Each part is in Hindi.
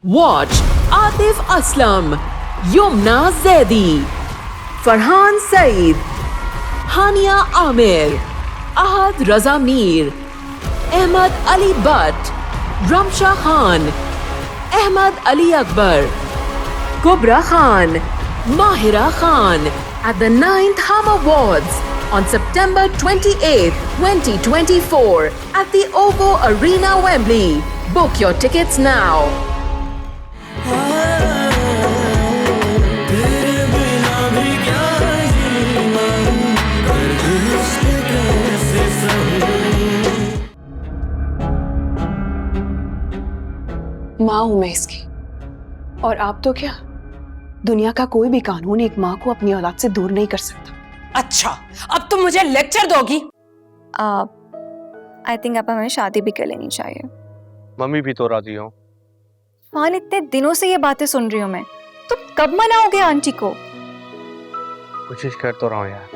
Watch Atif Aslam, Yumna Zaidi, Farhan Saeed, Hania Amir, Ahad Raza Mir, Ahmad Ali Butt, Ramsha Khan, Ahmad Ali Akbar, Kubra Khan, Mahira Khan at the 9th Hum Awards on September 28, 2024 at the OVO Arena, Wembley. Book your tickets now. माँ हूं मैं इसकी, और आप तो क्या, दुनिया का कोई भी कानून एक माँ को अपनी औलाद से दूर नहीं कर सकता। अच्छा, अब तुम मुझे लेक्चर दोगी? आई थिंक अब हमें शादी भी कर लेनी चाहिए। मम्मी भी तो राजी हो। मान इतने दिनों से ये बातें सुन रही हूँ मैं, तुम कब मनाओगे आंटी को? कोशिश कर तो रहा हूँ यार,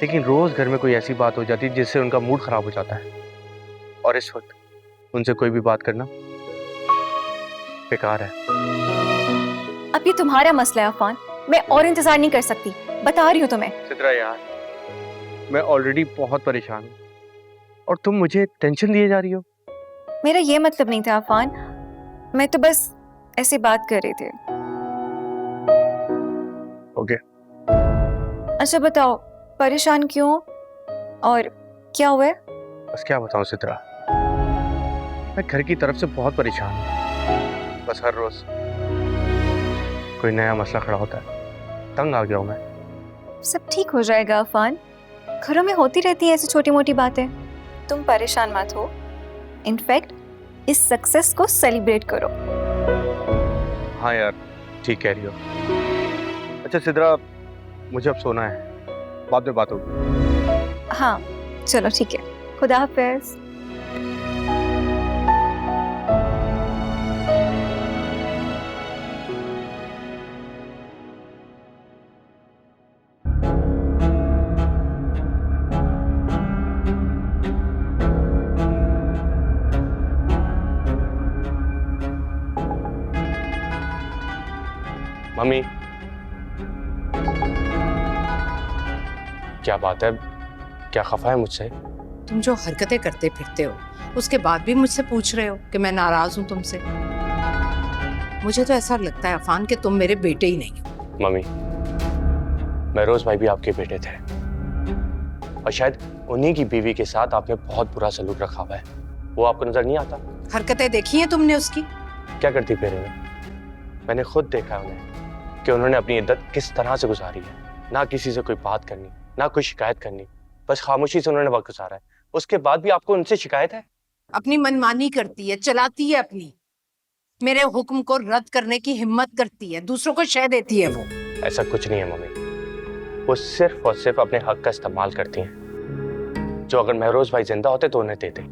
लेकिन रोज घर में कोई ऐसी बात हो जाती है जिससे उनका मूड खराब हो जाता है, और इस वक्त उनसे कोई भी बात करना बेकार है। अब ये तुम्हारा मसला है अफान, मैं और इंतजार नहीं कर सकती, बता रही हूँ तुम्हें। सिद्रा यार, मैं ऑलरेडी बहुत परेशान हूँ और तुम मुझे टेंशन दिए जा रही हो। मेरा ये मतलब नहीं था अफान, मैं तो बस ऐसी बात कर रही थी। ओके। अच्छा बताओ, परेशान क्यों और क्या हुआ है? बस क्या बताऊँ सिद्रा, मैं घर की तरफ से बहुत परेशान हूँ। बस हर रोज कोई नया मसला खड़ा होता है, तंग आ गया हूँ मैं। सब ठीक हो जाएगा अफान, घरों में होती रहती है ऐसी छोटी मोटी बातें, तुम परेशान मत हो। इनफैक्ट इस सक्सेस को सेलिब्रेट करो। हाँ यार, ठीक कह रही हो। अच्छा सिद्रा, मुझे अब सोना है, बाद में बात होगी। हाँ चलो ठीक है, खुदा हाफिज। मम्मी, क्या बात है, क्या खफा है मुझसे? तुम जो हरकतें करते फिरते हो, उसके बाद भी मुझसे पूछ रहे हो कि मैं नाराज हूं तुमसे। मुझे तो ऐसा लगता है अफान कि तुम मेरे बेटे ही नहीं हो। मम्मी, महरोज भाई भी आपके बेटे थे, और शायद उन्हीं की बीवी के साथ आपने बहुत बुरा सलूक रखा हुआ है। वो आपको नजर नहीं आता? हरकतें देखी हैं तुमने उसकी? क्या करती फिर मैंने खुद देखा है उन्हें कि उन्होंने अपनी इद्दत किस तरह से गुजारी है। ना किसी से कोई बात करनी, ना कोई शिकायत करनी, बस खामोशी से उन्होंने वक्त गुजारा है। उसके बाद भी आपको उनसे शिकायत है? अपनी मनमानी करती है, चलाती है अपनी, मेरे हुक्म को रद्द करने की हिम्मत करती है, दूसरों को शह देती है वो। ऐसा कुछ नहीं है मम्मी, वो सिर्फ और सिर्फ अपने हक का इस्तेमाल करती हैं, जो अगर महरोज भाई जिंदा होते तो उन्हें देते।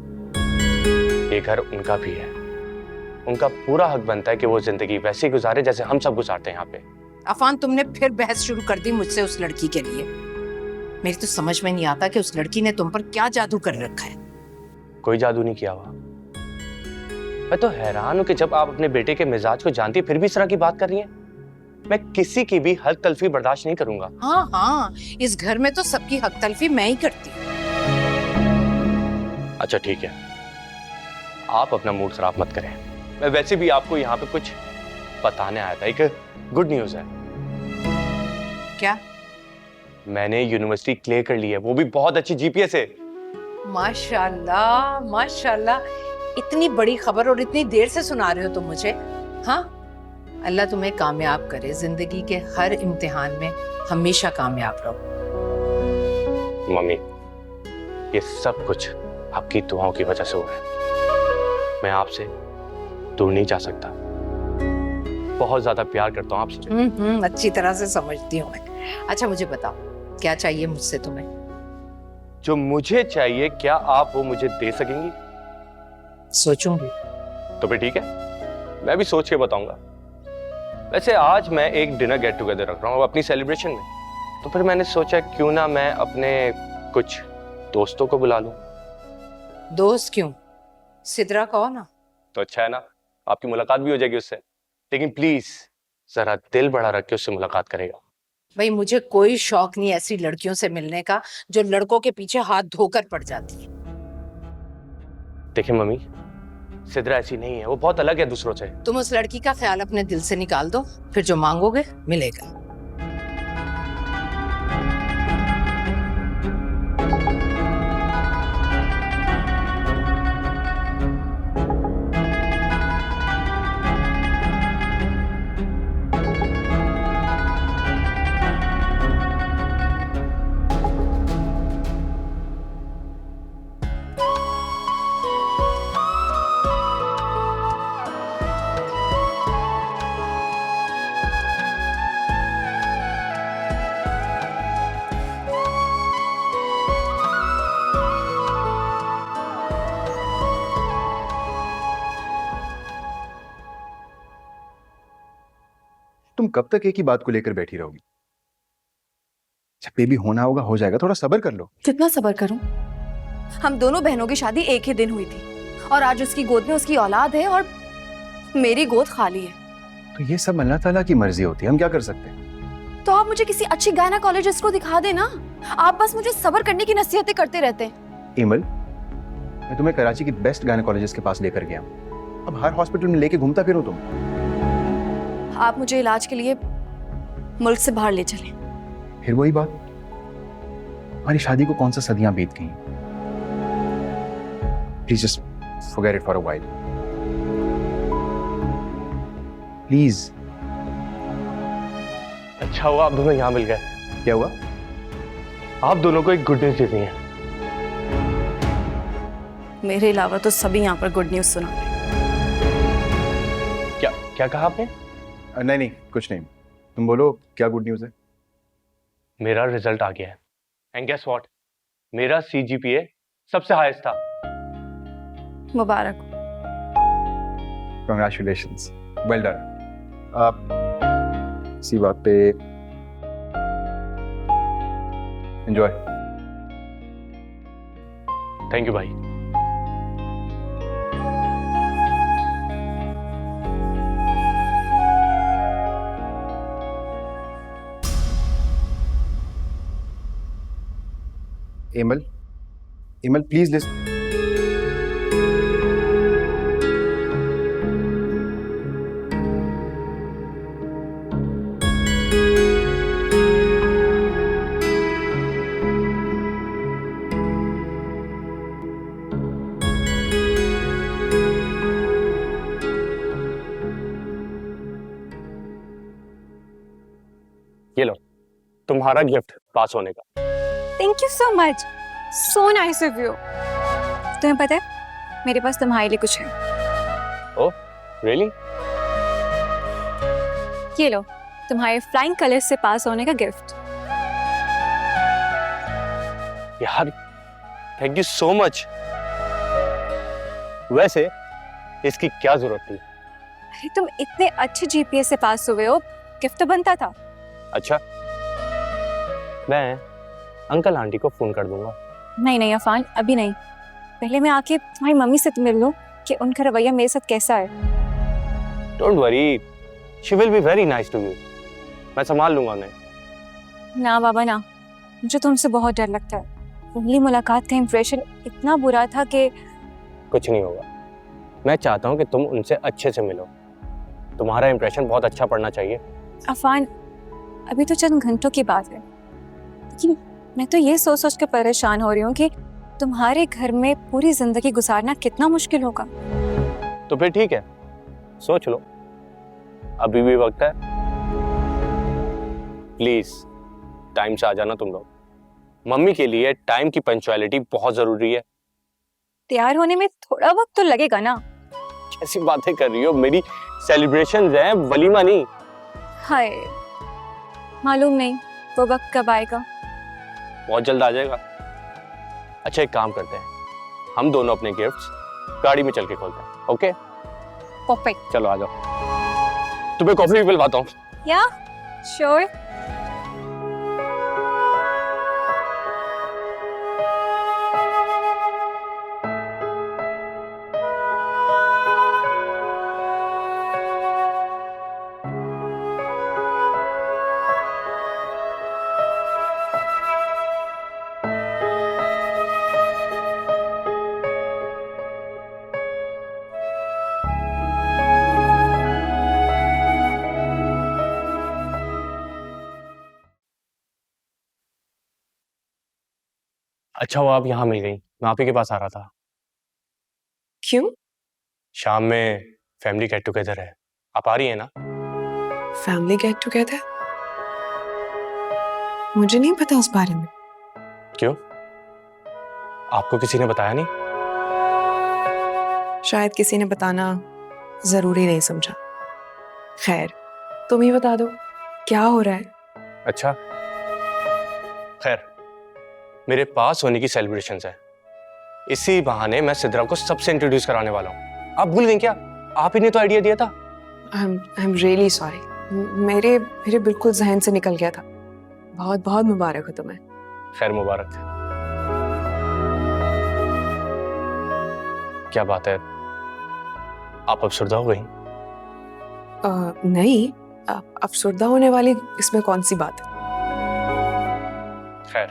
ये घर उनका भी है, उनका पूरा हक बनता है कि वो जिंदगी वैसी गुजारे जैसे हम सब गुजारते हैं यहाँ पे। अफान, तुमने फिर बहस शुरू कर दी मुझसे उस लड़की के लिए। मेरी तो समझ में नहीं आता कि उस लड़की ने तुम पर क्या जादू कर रखा है। कोई जादू नहीं किया हुआ। मैं तो हैरान हूं कि जब आप अपने बेटे के मिजाज को जानती फिर भी इस तरह की बात कर रही हैं। मैं किसी की भी हक तलफी बर्दाश्त नहीं करूंगा। हाँ हाँ, इस घर में तो सबकी हक तलफी मैं ही करती हूँ। अच्छा ठीक है, आप अपना मूड खराब मत करें। मैं वैसे भी आपको यहाँ पे कुछ बताने आया था। एक गुड न्यूज है। क्या? मैंने यूनिवर्सिटी क्लियर कर ली है, वो भी बहुत अच्छी जीपीए से। माशाल्लाह माशाल्लाह, इतनी बड़ी खबर और इतनी देर से सुना रहे हो तुम मुझे। हाँ, अल्लाह तुम्हें कामयाब करे, जिंदगी के हर इम्तिहान में हमेशा कामयाब रहो। मम्मी, ये सब कुछ आपकी दुआओं की वजह से हुआ है। मैं आपसे दूर नहीं जा सकता, बहुत ज्यादा प्यार करता हूँ आपसे। अच्छी तरह से समझती हूँ मैं। अच्छा मुझे बताओ, क्या चाहिए मुझसे तुम्हें? जो मुझे चाहिए, क्या आप वो मुझे दे सकेंगी? सोचूंगी। तो फिर ठीक है, मैं भी सोच के बताऊंगा। वैसे आज मैं एक डिनर गेट टुगेदर रख रहा हूँ अपनी सेलिब्रेशन में, तो फिर मैंने सोचा क्यों ना मैं अपने कुछ दोस्तों को बुला लूं। दोस्त क्यों? सिद्रा कहो ना। तो अच्छा है ना, आपकी मुलाकात भी हो जाएगी उससे। लेकिन प्लीज जरा दिल बड़ा रख के उससे मुलाकात करेगा। भाई मुझे कोई शौक नहीं ऐसी लड़कियों से मिलने का जो लड़कों के पीछे हाथ धोकर पड़ जाती है। देखिए मम्मी, सिद्रा ऐसी नहीं है, वो बहुत अलग है दूसरों से। तुम उस लड़की का ख्याल अपने दिल से निकाल दो, फिर जो मांगोगे मिलेगा। तुम कब तक एक ही बात को लेकर बैठी रहोगी? जब बेबी होना होगा हो जाएगा, थोड़ा सब्र कर लो। कितना सब्र करूं? हम दोनों बहनों की शादी एक ही दिन हुई थी और आज उसकी गोद में उसकी औलाद है और मेरी गोद खाली है। तो ये सब अल्लाह ताला की मर्जी होती है, हम क्या कर सकते हैं? तो आप मुझे किसी अच्छी गायनेकोलॉजिस्ट को दिखा देना। आप बस मुझे सब्र करने की नसीहतें करते रहते हैं। इमल, मैं तुम्हें कराची की बेस्ट गायनेकोलॉजिस्ट के पास लेकर गया हूं। अब हर हॉस्पिटल में लेके घूमता फिरो तुम। आप मुझे इलाज के लिए मुल्क से बाहर ले चलें। फिर वही बात, हमारी शादी को कौन सा सदियां बीत गई। Please just forget it for a while, please. अच्छा हुआ आप दोनों यहाँ मिल गए। क्या हुआ? आप दोनों को एक गुड न्यूज देनी है। मेरे अलावा तो सभी यहाँ पर गुड न्यूज सुना रहे हैं। क्या क्या कहा आपने? नहीं नहीं, कुछ नहीं। तुम बोलो, क्या गुड न्यूज है? मेरा रिजल्ट आ गया है एंड गेस व्हाट, मेरा CGPA सबसे हाईएस्ट था। मुबारक। Congratulations, well done। आप इसी बात पे एंजॉय। थैंक यू भाई। Email, email please listen. ये लो तुम्हारा गिफ्ट पास होने का। Thank you so much, so nice of you. तुम्हें पता है मेरे पास तुम्हारे लिए कुछ है। Oh really? ये लो तुम्हारे फ्लाइंग कलर्स से पास होने का गिफ्ट। यार थैंक यू सो मच। वैसे इसकी क्या जरूरत थी? अरे तुम इतने अच्छे GPA से पास हुए हो, गिफ्ट तो बनता था। अच्छा, मैं अंकल आंटी को फोन कर दूंगा। नहीं नहीं अफान, अभी नहीं। पहले मैं आके तुम्हारी मम्मी से मिल लूं कि उनका रवैया मेरे साथ कैसा है। Don't worry, she will be very nice to you. मैं संभाल लूंगा उन्हें। ना बाबा ना, मुझे तुमसे बहुत डर लगता है। पहली मुलाकात का इंप्रेशन इतना बुरा था कि कुछ नहीं होगा। मैं चाहता हूँ कि तुम उनसे अच्छे से मिलो। तुम्हारा इंप्रेशन बहुत अच्छा पड़ना चाहिए। अफान अभी तो चंद घंटों की बात है, लेकिन मैं तो ये सोच सोच के परेशान हो रही हूँ कि तुम्हारे घर में पूरी जिंदगी गुजारना कितना मुश्किल होगा। तो फिर ठीक है, सोच लो, अभी भी वक्त है। प्लीज टाइम से आ जाना तुम लोग। मम्मी के लिए टाइम की पंक्चुअलिटी बहुत जरूरी है। तैयार होने में थोड़ा वक्त तो लगेगा ना। कैसी बातें कर रही हो? मेरी सेलिब्रेशंस हैं, वलीमा नहीं। हाय, मालूम नहीं वो वक्त कब आएगा। बहुत जल्द आ जाएगा। अच्छा एक काम करते हैं, हम दोनों अपने गिफ्ट्स गाड़ी में चल के खोलते हैं। Okay perfect. चलो आ जाओ, तुम्हें कॉफी भी पिलवाता हूँ। या श्योर। अच्छा वो आप यहाँ मिल गई, मैं आप ही के पास आ रहा था। क्यों? शाम में फैमिली गेट टुगेदर है, आप आ रही हैं ना? Family get together? मुझे नहीं पता उस बारे में। क्यों, आपको किसी ने बताया नहीं? शायद किसी ने बताना जरूरी नहीं समझा। खैर, तुम ही बता दो क्या हो रहा है। अच्छा खैर, मेरे पास होने की सेलिब्रेशंस है, इसी बहाने मैं सिद्रा को सबसे इंट्रोड्यूस कराने वाला हूँ। आप भूल गई क्या? आप ही ने तो आइडिया दिया था। आई एम रियली सॉरी, मेरे मेरे बिल्कुल जहन से निकल गया था। बहुत बहुत मुबारक हो तुम्हें। खैर मुबारक। क्या बात है, आप अफसरदा हो गई? नहीं, अफसरदा होने वाली इसमें कौन सी बात है। खैर,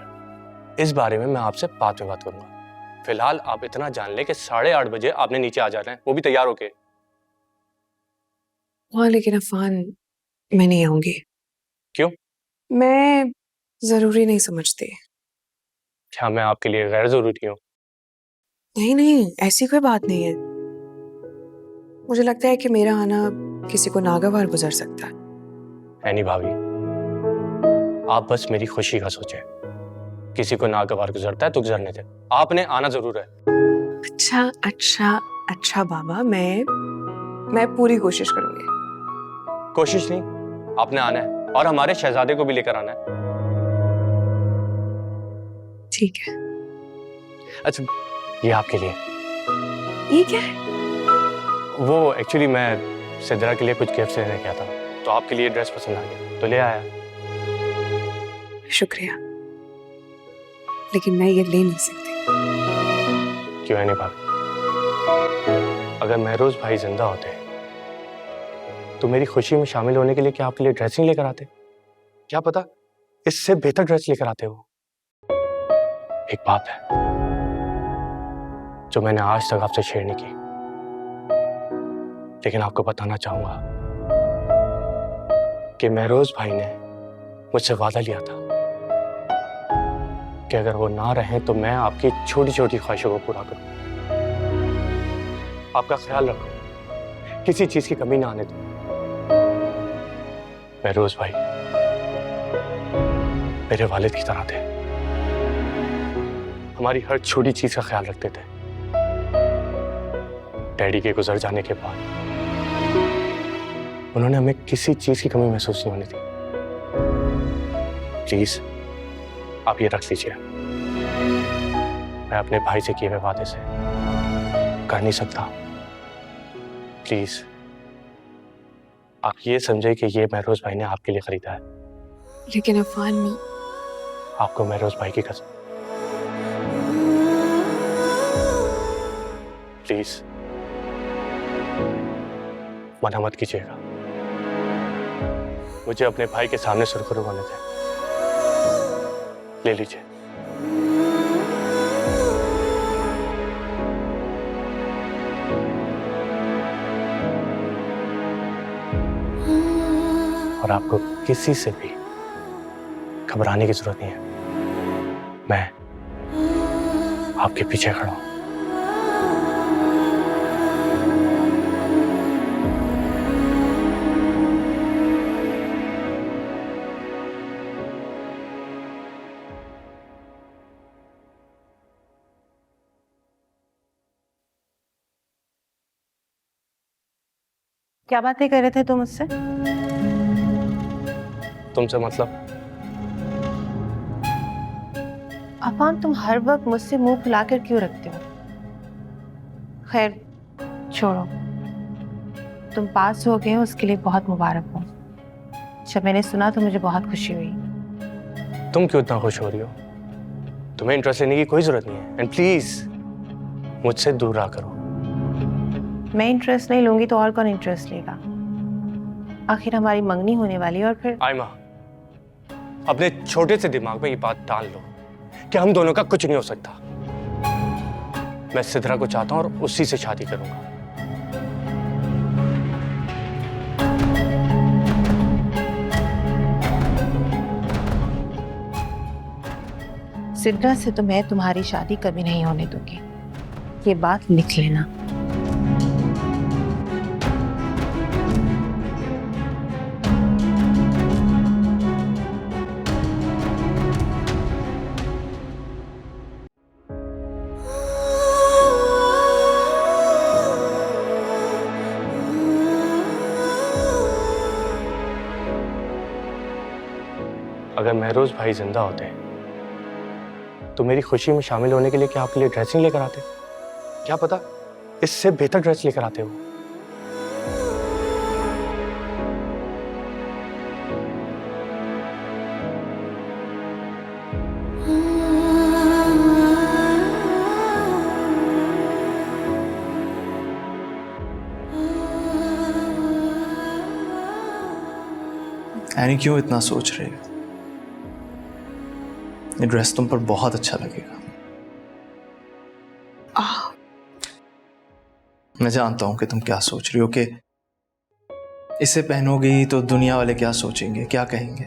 इस बारे में मैं आपसे बाद में बात करूंगा। फिलहाल आप इतना जान लें कि 8:30 बजे आपने नीचे आ जाना है, वो भी तैयार होके। हाँ लेकिन अफान, मैं नहीं आऊंगी। क्यों? मैं जरूरी नहीं समझती। क्या मैं आपके लिए गैर जरूरी हूँ? नहीं नहीं, ऐसी कोई बात नहीं है। मुझे लगता है कि मेरा आना किसी को नागवार गुजर सकता है। नहीं भाभी, आप बस मेरी खुशी का सोचें। किसी को नागवार गुजरता है तो गुजरने दे, आपने आना जरूर है। अच्छा अच्छा अच्छा बाबा, मैं पूरी कोशिश करूंगी। कोशिश नहीं, आपने आना है और हमारे शहजादे को भी लेकर आना है। ठीक है। अच्छा, ये आपके लिए। ये क्या है? वो एक्चुअली मैं सिद्रा के लिए कुछ गिफ्ट लेने गया था, तो आपके लिए ड्रेस पसंद आ गया तो ले आया। शुक्रिया, लेकिन मैं ये ले नहीं सकती। क्यों है नहीं भाभी? अगर महरोज भाई जिंदा होते तो मेरी खुशी में शामिल होने के लिए क्या आपके लिए ड्रेसिंग लेकर आते? क्या पता इससे बेहतर ड्रेस लेकर आते हो। एक बात है जो मैंने आज तक आपसे शेयर नहीं की, लेकिन आपको बताना चाहूंगा कि महरोज भाई ने मुझसे वादा लिया था कि अगर वो ना रहे तो मैं आपकी छोटी छोटी ख्वाहिशों को पूरा करूं, आपका ख्याल रखूं, किसी चीज की कमी ना आने दूं। महरोज भाई मेरे वालिद की तरह थे, हमारी हर छोटी चीज का ख्याल रखते थे। डैडी के गुजर जाने के बाद उन्होंने हमें किसी चीज की कमी महसूस नहीं होने दी। प्लीज आप ये रख लीजिए, मैं अपने भाई से किए हुए वादे से कर नहीं सकता। प्लीज आप ये समझे कि ये महरोज भाई ने आपके लिए खरीदा है। लेकिन अफान, आपको महरोज भाई की कसम, प्लीज मना मत कीजिएगा। मुझे अपने भाई के सामने सुरखरू होने दें। ले लीजिए। और आपको किसी से भी घबराने की जरूरत नहीं है, मैं आपके पीछे खड़ा हूं। क्या बातें कर रहे थे तुम मुझसे? तुमसे मतलब? अफान, तुम हर वक्त मुझसे मुंह फुलाकर क्यों रखते हो? खैर छोड़ो, तुम पास हो गए हो उसके लिए बहुत मुबारक हो। जब मैंने सुना तो मुझे बहुत खुशी हुई। तुम क्यों इतना खुश हो रही हो? तुम्हें इंटरेस्ट लेने की कोई जरूरत नहीं है, एंड प्लीज मुझसे दूर रहा करो। मैं इंटरेस्ट नहीं लूंगी तो और कौन इंटरेस्ट लेगा? आखिर हमारी मंगनी होने वाली है और फिर। आयमा, अपने छोटे से दिमाग में ये बात डाल लो कि हम दोनों का कुछ नहीं हो सकता। मैं सिद्रा को चाहता हूं और उसी से शादी करूंगा। सिद्रा से तो मैं तुम्हारी शादी कभी नहीं होने दूंगी, ये बात लिख लेना। अगर महरोज भाई जिंदा होते तो मेरी खुशी में शामिल होने के लिए क्या आपके लिए ड्रेसिंग लेकर आते? क्या पता इससे बेहतर ड्रेस लेकर आते हो। एनी क्यों इतना सोच रही हो? ये ड्रेस तुम पर बहुत अच्छा लगेगा। मैं जानता हूं कि तुम क्या सोच रही हो कि इसे पहनोगी तो दुनिया वाले क्या सोचेंगे, क्या कहेंगे।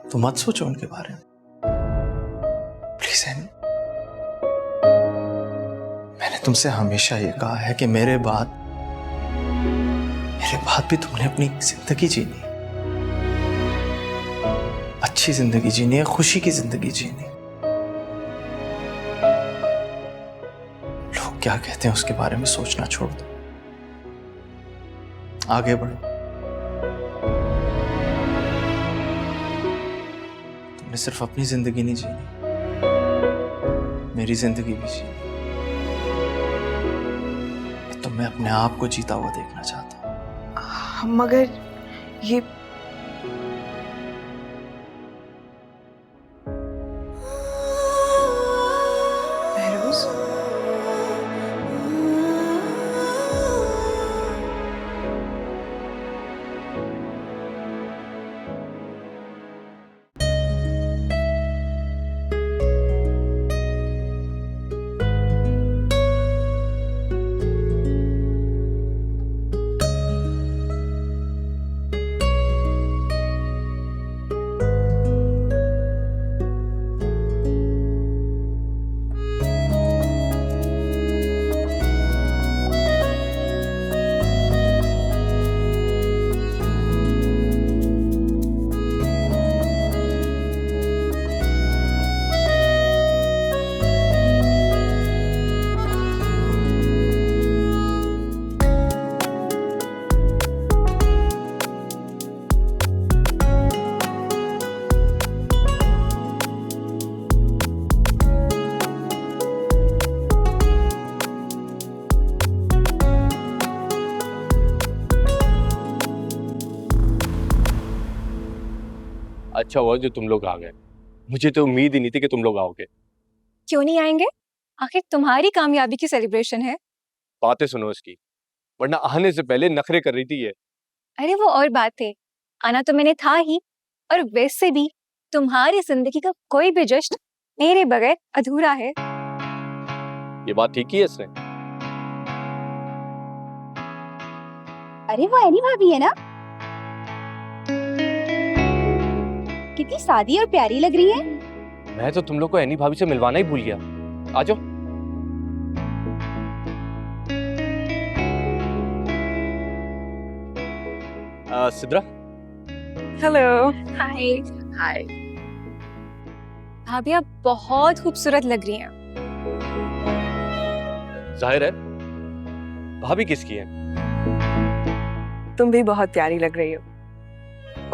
तो मत सोचो उनके बारे में प्लीज एनी। मैंने तुमसे हमेशा ये कहा है कि मेरे बाद भी तुमने अपनी जिंदगी जीनी, अच्छी जिंदगी जीनी है, खुशी की जिंदगी जीनी। लोग क्या कहते हैं उसके बारे में सोचना छोड़ दो, आगे बढ़ो। तुमने सिर्फ अपनी जिंदगी नहीं जीनी, मेरी जिंदगी भी जीनी। तो मैं अपने आप को जीता हुआ देखना चाहता हूं। मगर ये महरोज, अच्छा हुआ जो तुम लोग आ गए, मुझे तो उम्मीद ही नहीं थी कि तुम लोग आओगे। क्यों नहीं आएंगे? आखिर तुम्हारी कामयाबी की सेलिब्रेशन है। बातें सुनो इसकी, वरना आने से पहले नखरे कर रही थी ये। अरे वो और बात है, आना तो मैंने था ही, और वैसे भी तुम्हारी जिंदगी का कोई भी जश्न मेरे बगैर अधूरा है। ये बात ठीक ही है इसने। अरे वो एनी भाभी है ना, कितनी सादी और प्यारी लग रही है। मैं तो तुम लोग को एनी भाभी से मिलवाना ही भूल गया। आ जाओ। सिद्रा। हेलो। हाय। हाय। भाभी आप बहुत खूबसूरत लग रही हैं। जाहिर है, भाभी किसकी है? तुम भी बहुत प्यारी लग रही हो।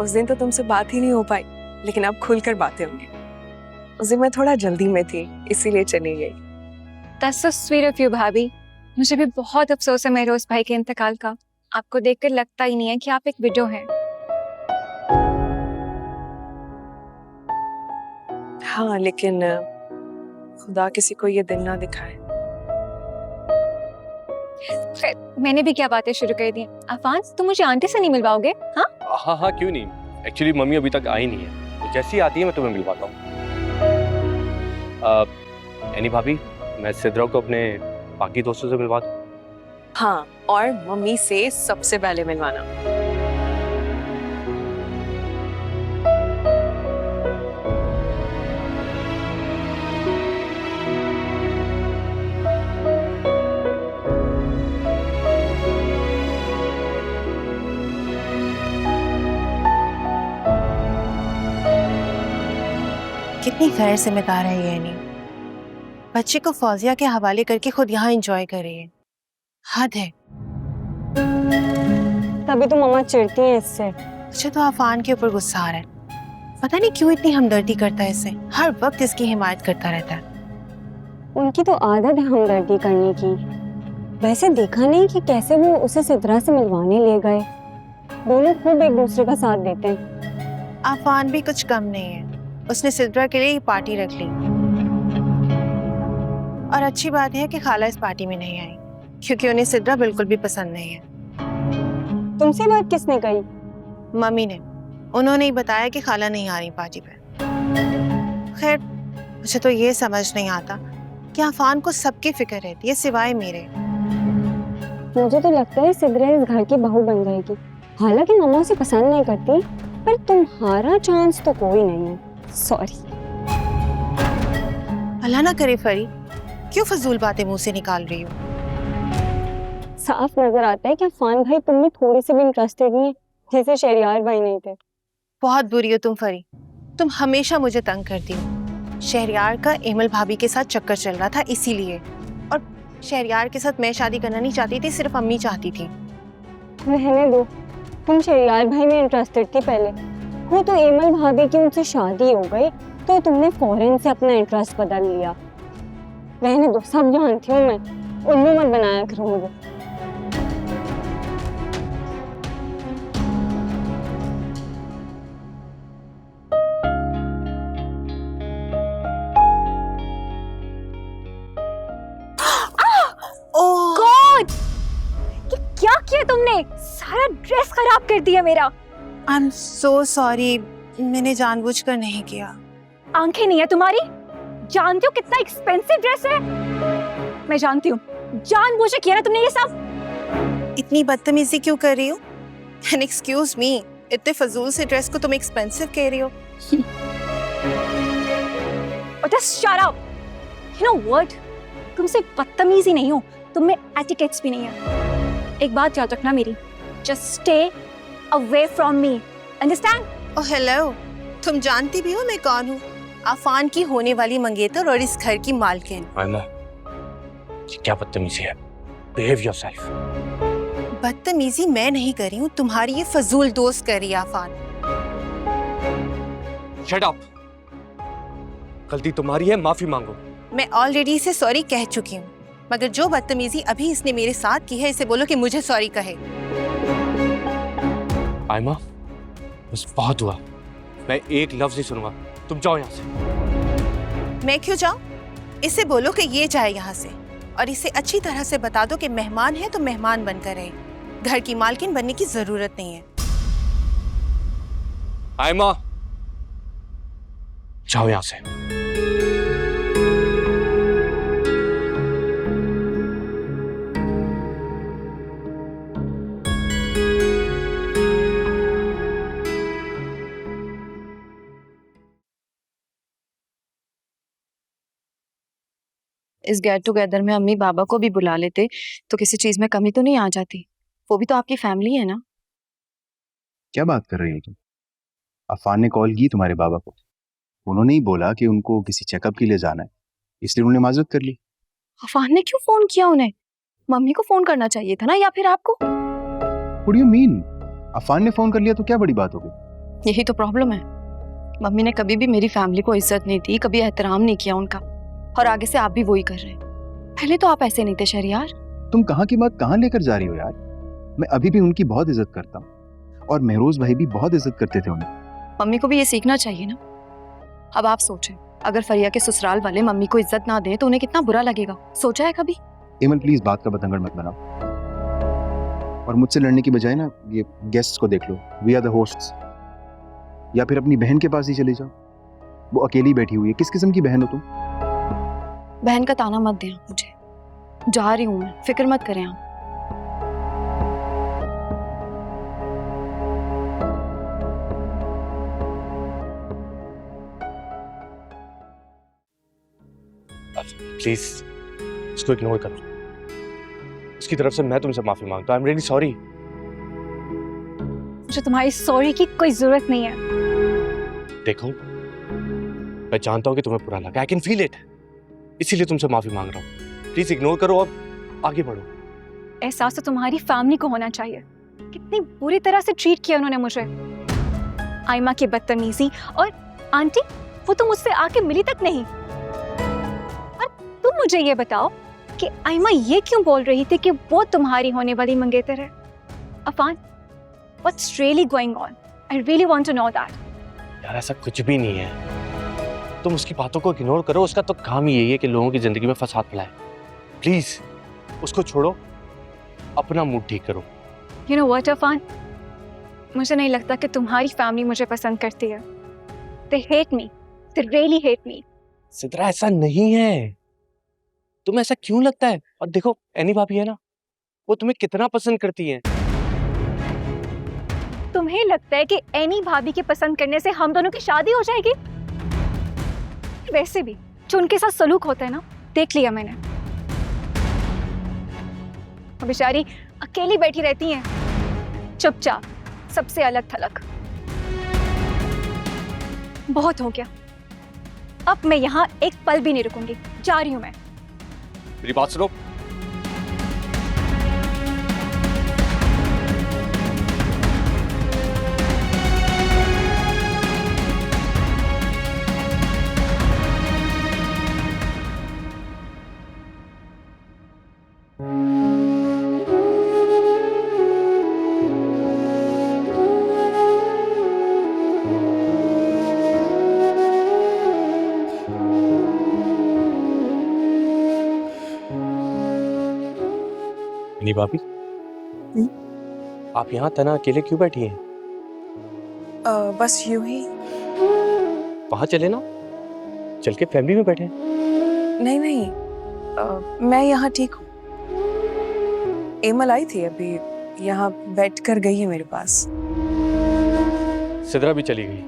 उस दिन तो तुमसे बात ही नहीं हो पाई, लेकिन अब खुलकर बातें होंगी। उस दिन मैं थोड़ा जल्दी में थी, इसीलिए चली गई। That's so sweet of you, भाभी। मुझे भी बहुत अफसोस है महरोज भाई के इंतकाल का। आपको देखकर लगता ही नहीं है कि आप एक विडो हैं। हाँ, लेकिन खुदा किसी को ये दिन ना दिखाए। मैंने भी क्या बातें शुरू कर दी। अफान, तुम मुझे आंटी से नहीं मिलवाओगे? हाँ हाँ, क्यों नहीं। एक्चुअली मम्मी अभी तक आई नहीं है, तो जैसी आती है मैं तुम्हें मिलवाता हूँ। एनी भाभी, मैं सिद्रा को अपने बाकी दोस्तों से मिलवा दूँ? हाँ, और मम्मी से सबसे पहले मिलवाना। कितनी गैर जिम्मेदार है ये नहीं, बच्चे को फौजिया के हवाले करके खुद यहाँ एंजॉय कर रही है। हद है। तभी तो मम्मा चिढ़ती हैं इससे। मुझे तो आफान के ऊपर गुस्सा आ रहा है। पता नहीं क्यों इतनी हमदर्दी करता है इससे, हर वक्त इसकी हिमायत करता रहता है। उनकी तो आदत है हमदर्दी करने की। वैसे देखा नहीं कि कैसे वो उसे सिद्रा से मिलवाने ले गए। दोनों खूब एक दूसरे का साथ देते हैं। आफान भी कुछ कम नहीं है, उसने सिद्रा के लिए ये पार्टी रख ली। और अच्छी बात है कि खाला इस पार्टी में नहीं आई, क्योंकि उन्हें सिद्रा बिल्कुल भी पसंद नहीं है। तुमसे बात किसने कही? मम्मी ने। उन्होंने ही बताया कि खाला नहीं आ रही पार्टी पे। खैर, मुझे तो ये समझ नहीं आता कि आफान को सबकी फिक्र रहती है सिवाय मेरे। मुझे तो लगता है सिद्रा इस घर की बहू बन जाएगी। हालांकि मम्मा उसे पसंद नहीं करती, पर तुम्हारा चांस तो कोई नहीं है। सॉरी। अल्लाह ना करे फरी, क्यों फजूल बातें मुंह से निकाल रही हो? साफ नजर आता है कि अफान भाई तुम में थोड़ी सी भी इंटरेस्टेड नहीं है, जैसे शहरियार भाई नहीं थे। बहुत बुरी हो तुम फरी, तुम हमेशा मुझे तंग करती हो। शहरियार का एमल भाभी के साथ चक्कर चल रहा था इसीलिए, और शहरियार के साथ मैं शादी करना नहीं चाहती थी, सिर्फ अम्मी चाहती थी। रहने दो, तुम शहरियार भाई में इंटरेस्टेड थी पहले। वो तो एमल भाभी की उनसे शादी हो गई तो तुमने फौरन से अपना इंटरेस्ट बदल लिया। रहने दो, सब जानती हूँ मैं। उल्लू मत बनाया करो मुझे। गॉड! ये क्या किया तुमने? सारा ड्रेस खराब कर दिया मेरा। आई एम सो सॉरी, मैंने जानबूझकर नहीं किया। आंखें नहीं है तुम्हारी? जानती हो कितना एक्सपेंसिव ड्रेस है? मैं जानती हूँ, जानबूझ के किया ना तुमने ये सब। इतनी बदतमीजी क्यों कर रही हो? एंड एक्सक्यूज मी, इतने फजूल से ड्रेस को तुम एक्सपेंसिव कह रही हो? Just shut up. You know what? तुमसे बदतमीजी नहीं हो, तुम में एटिकेट्स भी नहीं है। एक बात याद रखना मेरी, just stay away from me, understand? Oh hello, तुम जानती भी हो मैं कौन हूँ? आफान की होने वाली मंगेतर और इस घर की मालकिन। आयमा, ये क्या बदतमीजी है? Behave yourself. बदतमीजी मैं नहीं कर रही हूँ, तुम्हारी ये फजूल दोस्त कर रही है आफान। Shut up. गलती तुम्हारी है, माफी मांगो। मैं ऑलरेडी इसे सॉरी कह चुकी हूँ, मगर जो बदतमीजी अभी इसने मेरे साथ की है, इसे बोलो कि मुझे सॉरी कहे। आयमा, बस बहुत हुआ। मैं एक लफ्ज नहीं सुनूंगा, तुम जाओ यहाँ से। मैं क्यों जाऊं? इसे बोलो कि ये जाए यहाँ से, और इसे अच्छी तरह से बता दो कि मेहमान है तो मेहमान बनकर रहे, घर की मालकिन बनने की जरूरत नहीं है। आयमा, जाओ यहाँ से। इस गेट टुगेदर में अम्मी बाबा को भी बुला लेते तो किसी चीज में कमी तो नहीं आ जाती। वो भी तो आपकी फैमिली है ना। क्या बात कर रही हो तुम? अफान ने कॉल की तुम्हारे बाबा को, उन्होंने ही बोला कि उनको किसी चेकअप के लिए जाना है, इसलिए उन्होंने माजरत कर ली। अफान ने क्यों फोन किया उन्हें? मम्मी को फोन करना चाहिए था ना, या फिर आपको? What do you mean? Affan ने फोन कर लिया तो क्या बड़ी बात हो गई? यही तो प्रॉब्लम है। मम्मी ने कभी भी मेरी फैमिली को इज्जत नहीं दी, कभी एहतराम नहीं किया उनका, और आगे से आप भी वही कर रहे हैं। पहले तो आप ऐसे नहीं थे शहरियार। तुम कहाँ की बात कहाँ लेकर जा रही हो यार? मैं अभी भी उनकी बहुत इज्जत करता हूँ, और महरोज भाई भी बहुत इज्जत करते थे उन्हें। मम्मी को भी ये सीखना चाहिए ना। अब आप सोचें, अगर फरिया के ससुराल वाले मम्मी को इज्जत ना दें तो उन्हें कितना बुरा लगेगा। सोचा है कभी? एमल प्लीज बात का बतंगड़ मत बनाओ, और मुझसे लड़ने की बजाय ना ये गेस्ट्स को देख लो, वी आर द होस्ट्स। या फिर अपनी बहन के पास ही चले जाओ, वो अकेली बैठी हुई है। किस किस्म की बहन हो तुम? बहन का ताना मत दें मुझे, जा रही हूँ मैं, फिक्र मत करें आप। प्लीज इसको इग्नोर करो। इसकी तरफ से मैं तुमसे माफी मांगता हूँ। I am really sorry. मुझे तुम्हारी सॉरी की कोई जरूरत नहीं है। देखो, मैं जानता हूँ कि तुम्हें बुरा लगा, आई कैन फील इट, इसीलिए तुमसे माफी मांग रहा हूँ। प्लीज इग्नोर करो और आगे बढ़ो। एहसास तो तुम्हारी फैमिली को होना चाहिए, कितनी बुरी तरह से ट्रीट किया उन्होंने मुझे। आयमा की बदतमीजी, और आंटी वो तो मुझसे आके मिली तक नहीं। और तुम मुझे ये बताओ कि आयमा ये क्यों बोल रही थी कि वो तुम्हारी होने वाली मंगेतर है? Affan, what's really going on? I really want to know that. यार ऐसा कुछ भी नहीं है, तुम उसकी बातों को इग्नोर करो। उसका तो काम ही यही है कि लोगों की जिंदगी में फसाद फैलाए। प्लीज उसको छोड़ो, अपना मूड ठीक करो। You know what, Affan? मुझे नहीं लगता कि तुम्हारी फैमिली मुझे पसंद करती है। They hate me. They really hate me. Sidra ऐसा नहीं है, तुम्हें ऐसा क्यों लगता है? और देखो एनी भाभी है ना, वो तुम्हें कितना पसंद करती हैं। तुम्हें लगता है कि एनी भाभी के पसंद करने से हम दोनों की शादी हो जाएगी? वैसे भी जो उनके साथ सलूक होता है ना, देख लिया मैंने। वो बेचारी अकेली बैठी रहती हैं, चुपचाप, सबसे अलग थलग। बहुत हो गया, अब मैं यहाँ एक पल भी नहीं रुकूंगी, जा रही हूँ मैं। मेरी बात सुनो। भाभी, आप यहाँ तना अकेले क्यों बैठी हैं? बस यूं ही। वहां चले ना, चल के फैमिली में बैठे। नहीं नहीं, मैं यहाँ ठीक हूँ। एमल आई थी अभी, यहाँ बैठ कर गई है मेरे पास। सिद्रा भी चली गई,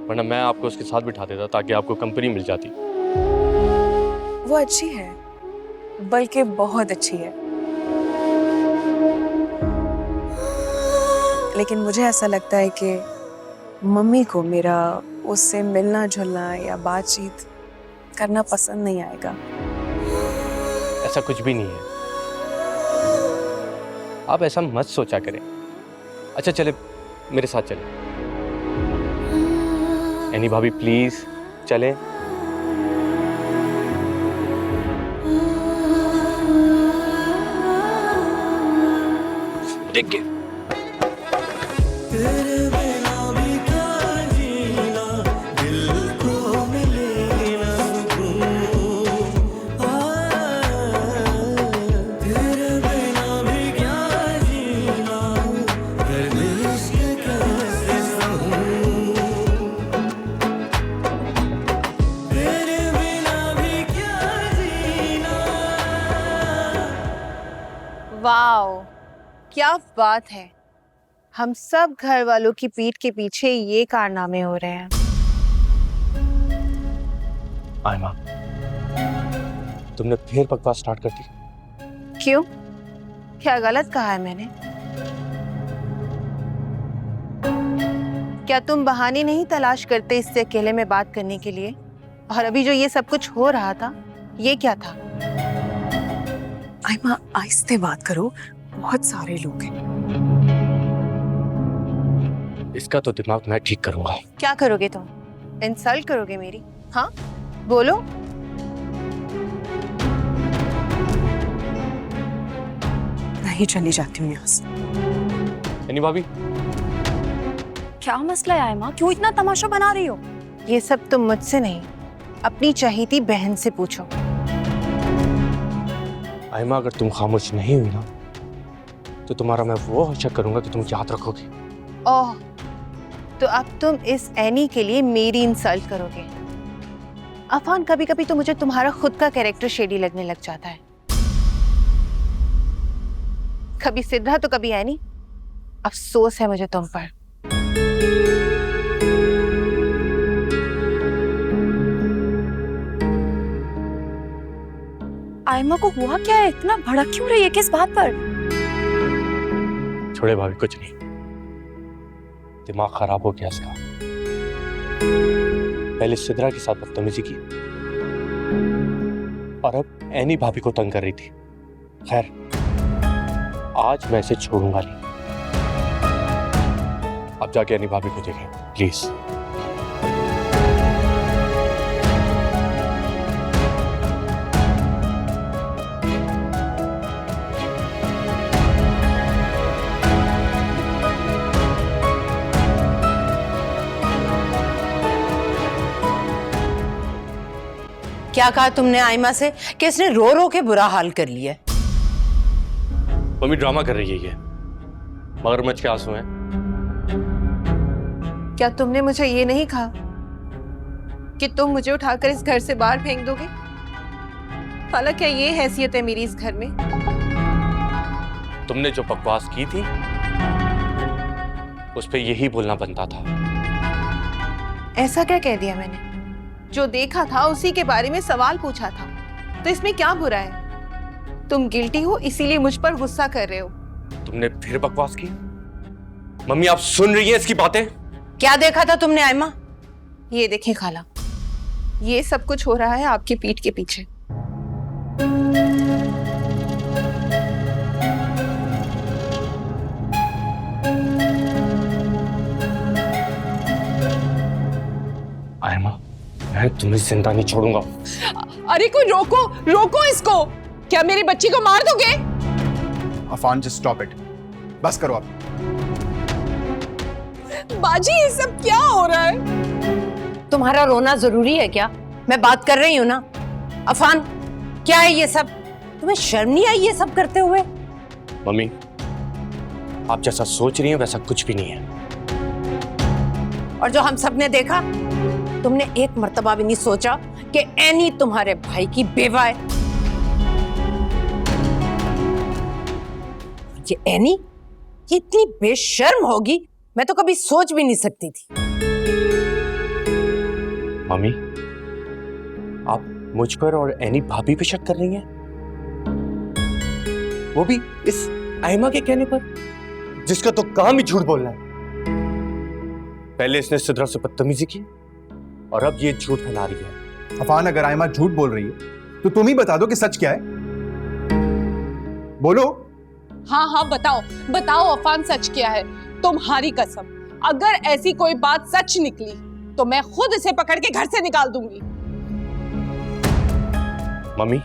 वरना मैं आपको उसके साथ बिठा देता ताकि आपको कंपनी मिल जाती। वो अच्छी है, बल्कि बहुत अच्छी है, लेकिन मुझे ऐसा लगता है कि मम्मी को मेरा उससे मिलना जुलना या बातचीत करना पसंद नहीं आएगा। ऐसा कुछ भी नहीं है, आप ऐसा मत सोचा करें। अच्छा चले, मेरे साथ चले। एनी भाभी प्लीज चलें। देखिए वाओ, क्या बात है। हम सब घर वालों की पीठ के पीछे ये कारनामे हो रहे हैं। आयमा, तुमने फिर बकवास स्टार्ट कर दी। क्यों? क्या गलत कहा है मैंने? क्या तुम बहाने नहीं तलाश करते इससे अकेले में बात करने के लिए? और अभी जो ये सब कुछ हो रहा था, ये क्या था? आयमा, आहिस्ते बात करो, बहुत सारे लोग हैं। इसका तो दिमाग मैं ठीक करूंगा। क्या करोगे तुम? इंसल्ट करोगे मेरी? हाँ बोलो। नहीं, चली जाती हूँ यहाँ से। एनी भाभी, क्या मसला है आयमा? क्यों इतना तमाशा बना रही हो? ये सब तुम मुझसे नहीं, अपनी चहेती बहन से पूछो। आयमा, अगर तुम खामोश नहीं हुई ना, तो तुम्हारा मैं वो हशर करूंगा कि तुम याद रखोगे। ओह, तो अब तुम इस एनी के लिए मेरी इंसल्ट करोगे? अफान, कभी कभी तो मुझे तुम्हारा खुद का कैरेक्टर शेडी लगने लग जाता है। कभी सिद्रा तो कभी एनी। अफसोस है मुझे तुम पर। आयमा को हुआ क्या है? इतना भड़क क्यों रही है? किस बात पर? छोड़े भाभी, कुछ नहीं, दिमाग खराब हो गया इसका। पहले सिद्रा के साथ बदतमीजी की और अब एनी भाभी को तंग कर रही थी। खैर, आज मैं इसे छोड़ूंगा नहीं। अब जाके एनी भाभी को देखें प्लीज। क्या कहा तुमने आयमा से कि इसने रो रो के बुरा हाल कर लिया? मम्मी ड्रामा कर रही है ये, मगरमच्छ के आंसू हैं। क्या तुमने मुझे ये नहीं कहा कि तुम मुझे उठाकर इस घर से बाहर फेंक दोगे? खाला, क्या ये हैसियत है मेरी इस घर में? तुमने जो बकवास की थी उस पे यही बोलना बनता था। ऐसा क्या कह दिया मैंने? जो देखा था उसी के बारे में सवाल पूछा था, तो इसमें क्या बुरा है? तुम गिल्टी हो इसीलिए मुझ पर गुस्सा कर रहे हो। तुमने फिर बकवास की। मम्मी आप सुन रही हैं इसकी बातें? क्या देखा था तुमने आयमा? ये देखें खाला, ये सब कुछ हो रहा है आपकी पीठ के पीछे। आयमा, मैं तुम्हें जिंदा नहीं छोड़ूंगा। अरे कोई रोको, रोको इसको। क्या मेरी बच्ची को मार दोगे? अफान जस्ट स्टॉप इट, बस करो आप। बाजी ये सब क्या हो रहा है? तुम्हारा रोना जरूरी है क्या? मैं बात कर रही हूँ ना। अफान, क्या है ये सब? तुम्हें शर्म नहीं आई ये सब करते हुए? मम्मी आप जैसा सोच रही हैं वैसा कुछ भी नहीं है। और जो हम सब ने देखा, तुमने एक मर्तबा भी नहीं सोचा कि एनी तुम्हारे भाई की बेवा है। ये एनी ये इतनी बेशर्म होगी, मैं तो कभी सोच भी नहीं सकती थी। मम्मी आप मुझ पर और एनी भाभी पे शक कर रही हैं? वो भी इस आयमा के कहने पर, जिसका तो काम ही झूठ बोलना है। पहले इसने सिद्रा से बदतमीजी की और अब ये झूठ फैला रही है। अफान, अगर आयमा झूठ बोल रही है तो तुम ही बता दो कि सच क्या है। बोलो। हाँ हाँ बताओ, बताओ अफान सच क्या है? तुम्हारी कसम, अगर ऐसी कोई बात सच निकली तो मैं खुद इसे पकड़ के घर से निकाल दूंगी। मम्मी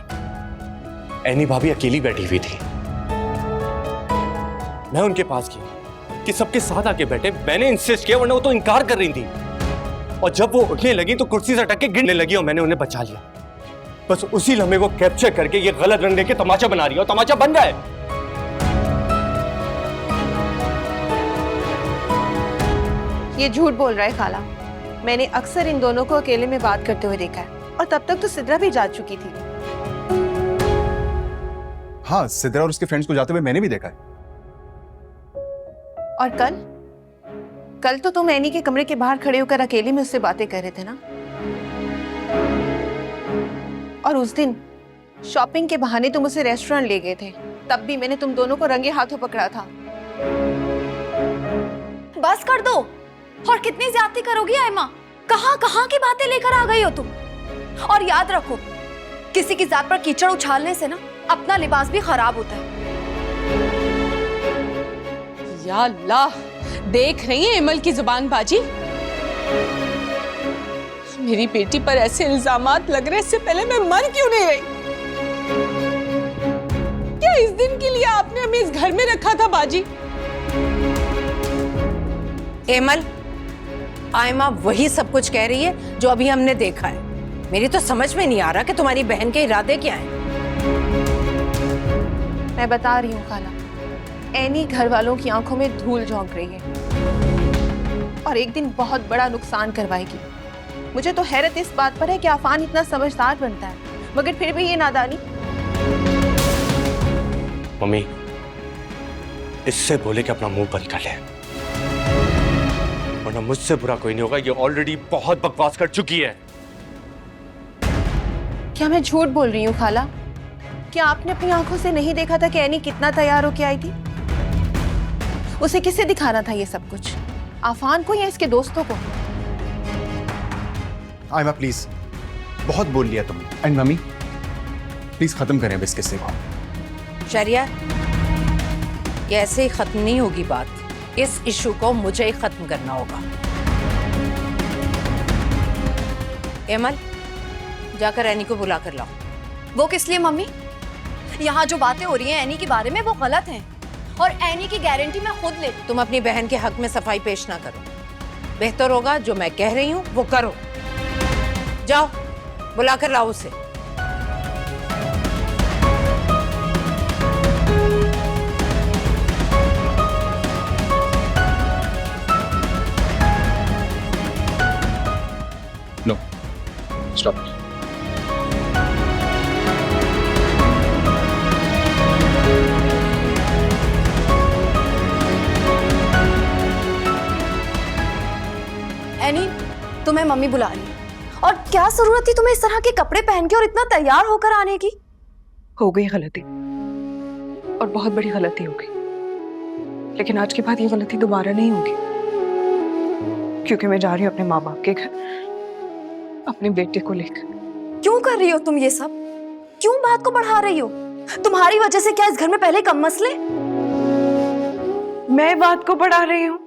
एनी भाभी अकेली बैठी हुई थी, मैं उनके पास गया कि सबके साथ आके बैठे। मैंने इंसिस्ट किया वरना वो तो इनकार कर रही थी, और जब वो उठने लगी तो कुर्सी से अटक के गिरने लगी और मैंने उन्हें बचा लिया। बस उसी लम्हे को कैप्चर करके ये गलत रंग देके तमाचा बना रही है और तमाचा बन रहा है। ये झूठ बोल रहा है खाला। मैंने अक्सर इन दोनों को अकेले में बात करते हुए देखा है, और तब तक तो सिद्रा भी जा चुकी थी। हाँ, सिद्रा और उसके फ्रेंड्स को जाते हुए मैंने भी देखा है। और कल तो तुम एनी के कमरे के बाहर खड़े होकर अकेले में उससे बातें कर रहे थे ना। और उस दिन शॉपिंग के बहाने तुम उसे रेस्टोरेंट ले गए थे, तब भी मैंने तुम दोनों को रंगे हाथों पकड़ा था। बस कर दो। और कितनी ज्यादती करोगी आयमा? कहाँ कहाँ की बातें लेकर आ गई हो तुम? और याद रखो, किसी की जात पर कीचड़ उछालने से ना अपना लिबास भी खराब होता है। या अल्लाह, देख रही है इमल की जुबान बाजी? मेरी बेटी पर ऐसे इल्जामात लग रहे, इससे पहले मैं मर क्यों नहीं रही? क्या इस दिन के लिए आपने हमें इस घर में रखा था बाजी? एमल, आयमा वही सब कुछ कह रही है जो अभी हमने देखा है। मेरी तो समझ में नहीं आ रहा कि तुम्हारी बहन के इरादे क्या हैं। मैं बता रही हूँ खाला, एनी घर वालों की आंखों में धूल झोंक रही है और एक दिन बहुत बड़ा नुकसान करवाएगी। मुझे तो हैरत इस बात पर है कि अफान इतना समझदार बनता है, मगर फिर भी ये नादानी। मम्मी इससे बोले कि अपना मुंह बंद कर ले, वरना मुझसे बुरा कोई नहीं होगा। ये ऑलरेडी बहुत बकवास कर चुकी है। क्या मैं झूठ बोल रही हूँ खाला? क्या आपने अपनी आंखों से नहीं देखा था कि एनी कितना तैयार होके आई थी? उसे किसे दिखाना था ये सब कुछ? अफान को या इसके दोस्तों को? आयमा प्लीज, बहुत बोल लिया तुमने। एंड मम्मी प्लीज खत्म करें अब इस किस्से को। शरिया, ये ऐसे ही खत्म नहीं होगी बात। इस इशू को मुझे ही खत्म करना होगा। एमल, जाकर एनी को बुला कर लाओ। वो किस लिए मम्मी? यहाँ जो बातें हो रही हैं एनी के बारे में वो गलत हैं और एनी की गारंटी मैं खुद ले। तुम अपनी बहन के हक में सफाई पेश ना करो। बेहतर होगा जो मैं कह रही हूँ वो करो। जाओ बुला कर लाओ उसे। No, stop. एनी, तुम्हें मम्मी बुला रही है। और क्या जरूरत थी तुम्हें इस तरह के कपड़े पहन के और इतना तैयार होकर आने की? हो गई गलती, और बहुत बड़ी गलती हो गई, लेकिन आज के बाद ये गलती दोबारा नहीं होगी, क्योंकि मैं जा रही हूँ अपने माँ बाप के घर अपने बेटे को लेकर। क्यों कर रही हो तुम ये सब? क्यों बात को बढ़ा रही हो? तुम्हारी वजह से क्या इस घर में पहले कम मसले? मैं बात को बढ़ा रही हूँ?